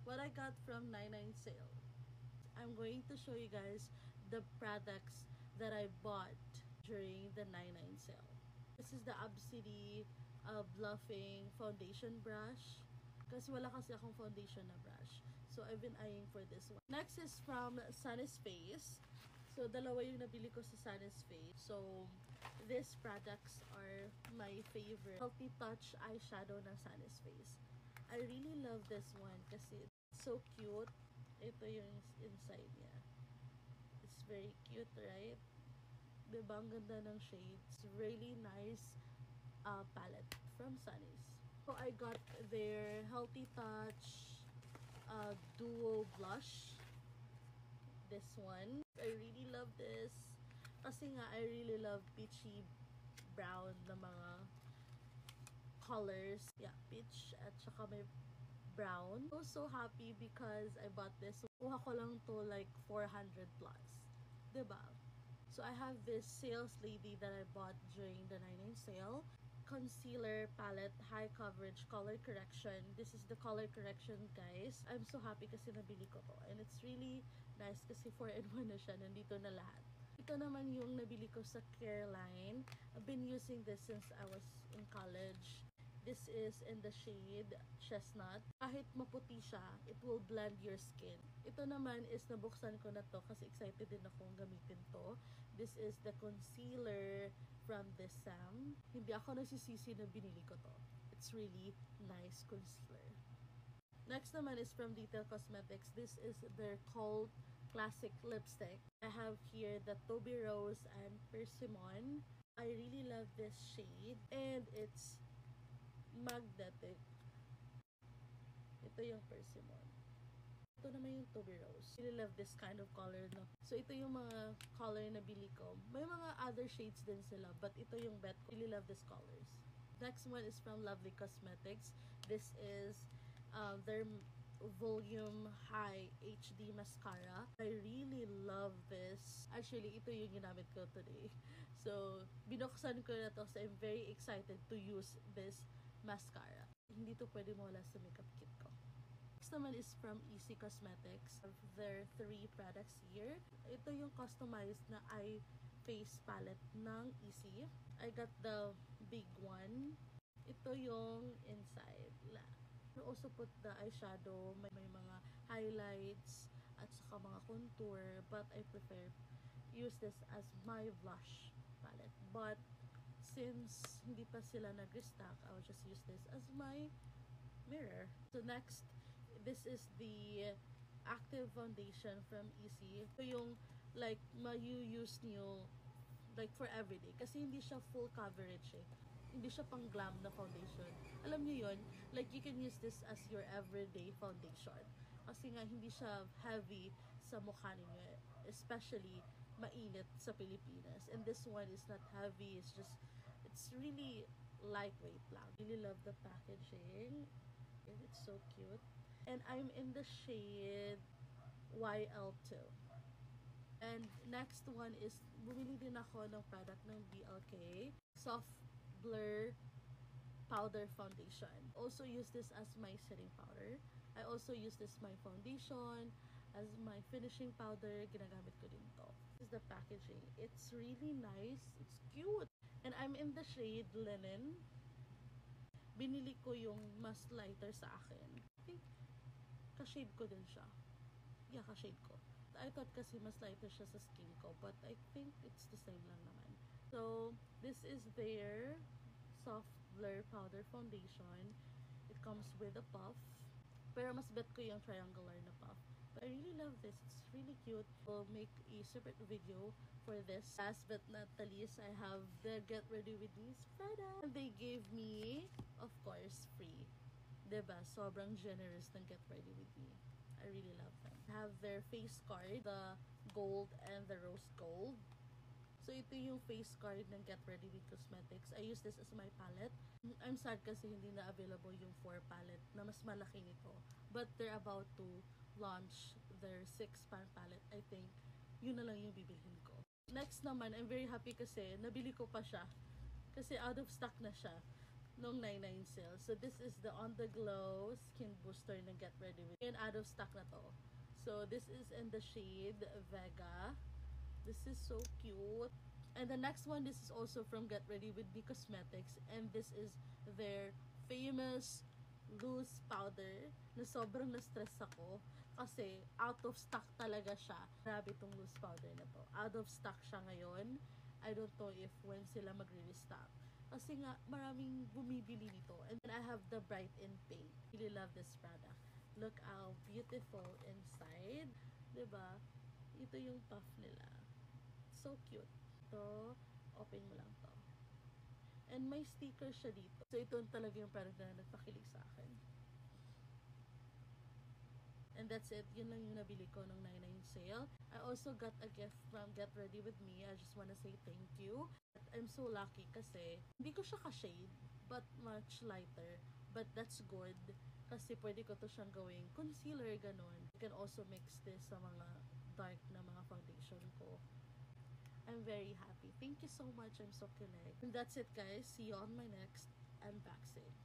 what I got from 99 sale. I'm going to show you guys the products that I bought during the 99 sale. This is the Absidy Bluffing Foundation Brush. Kasi wala kasi akong foundation na brush. So, I've been eyeing for this one. Next is from Sunny's Face. So, dalawa yung nabili ko sa Sunny's Face. So, these products are my favorite. Healthy Touch eyeshadow ng Sunny's Face. I really love this one kasi it's so cute. Ito yung inside niya. It's very cute, right? Diba? Ang ganda ng shades. Really nice palette from Sunny's. So, I got their Healthy Touch Duo Blush. This one. I really love this. Kasi nga, I really love peachy brown na mga colors. Yeah, peach at saka may brown. I was so happy because I bought this. Kuha ko lang to like 400 plus. Diba? So, I have this sales lady that I bought during the 99 sale. Concealer palette, high coverage, color correction. This is the color correction, guys. I'm so happy kasi nabili ko to. And it's really nice kasi 4-in-1 na siya. Nandito na lahat. Ito naman yung nabili ko sa Careline. I've been using this since I was in college. This is in the shade Chestnut. Kahit maputi siya, it will blend your skin. Ito naman is nabuksan ko na to kasi excited din akong gamitin to. This is the concealer from Desam. Hindi ako nagsisisi na binili ko to. It's really nice concealer. Next naman is from Detail Cosmetics. This is their Cult Classic Lipstick. I have here the Toby Rose and Persimmon. I really love this shade. And it's magnetic. Ito yung Persimmon. Ito naman yung Toby Rose. I really love this kind of color, no? So, ito yung mga color na bili ko. May mga other shades din sila, but ito yung bet ko. I really love these colors. Next one is from Lovely Cosmetics. This is their Volume High HD Mascara. I really love this. Actually, ito yung ginamit ko today. So, binuksan ko na to. So, I'm very excited to use this mascara. Hindi to pwede mawala sa makeup kit ko. Next naman is from Easy Cosmetics. There are 3 products here. Ito yung customized na eye face palette ng Easy. I got the big one. Ito yung inside. I also put the eyeshadow. May mga highlights at saka mga contour. But I prefer use this as my blush palette. But since hindi pa sila nag-restock, I will just use this as my mirror. So next, this is the active foundation from Easy. Ito yung like ma-use niyo like for everyday. Kasi hindi siya full coverage eh. Hindi siya pang glam na foundation. Alam niyo yun? Like you can use this as your everyday foundation. Kasi nga hindi siya heavy sa mukha niyo. Especially mainit sa Pilipinas. And this one is not heavy. It's really lightweight lang. Really love the packaging. And it's so cute. And I'm in the shade YL2. And next one is, bumili din ako ng product ng BLK. Soft Blur Powder Foundation. Also use this as my setting powder. I also use this my foundation. As my finishing powder, ginagamit ko din to. This is the packaging. It's really nice. It's cute. And I'm in the shade Linen. Binili ko yung mas lighter sa akin. I think, ka-shade ko din siya. Yeah, ka-shade ko. I thought kasi mas lighter siya sa skin ko. But I think it's the same lang naman. So, this is their Soft Blur Powder Foundation. It comes with a puff. Pero mas bet ko yung triangular na puff. But I really love this. It's really cute. I'll make a separate video for this. Last but not the least, I have the Get Ready With These products. And they gave me, of course, free. Diba? Sobrang generous ng Get Ready With Me. I really love them. I have their face card, the gold and the rose gold. So, ito yung face card ng Get Ready With Cosmetics. I use this as my palette. I'm sad kasi hindi na available yung 4 palette na mas malaki nito. But they're about to launch their 6-pan palette. I think yun na lang yung bibilhin ko. Next naman, I'm very happy kasi nabili ko pa siya. Kasi out of stock na siya. nung 99 sale. So this is the On The Glow Skin Booster na Get Ready With Me. And out of stock na to. So this is in the shade Vega. This is so cute. And the next one, this is also from Get Ready With Me Cosmetics. And this is their famous loose powder na sobrang na-stress ako kasi out of stock talaga siya. Grabe itong loose powder na to. Out of stock siya ngayon. I don't know if when sila magre-restock. Kasi nga, maraming bumibili nito. And then I have the Bright in Pink. Really love this product. Look how beautiful inside. Diba? Ito yung puff nila. So cute. Ito, open mo lang to. And may sticker siya dito. So ito talaga yung product na nagpakilig sa akin. And that's it. Yun lang yung nabili ko ng 99 sale. I also got a gift from Get Ready With Me. I just wanna say thank you. I'm so lucky kasi hindi ko siya ka-shade, but much lighter. But that's good. Kasi pwede ko to siyang gawing concealer, ganun. You can also mix this sa mga dark na mga foundation ko. I'm very happy. Thank you so much. I'm so kilig. And that's it, guys. See you on my next unboxing.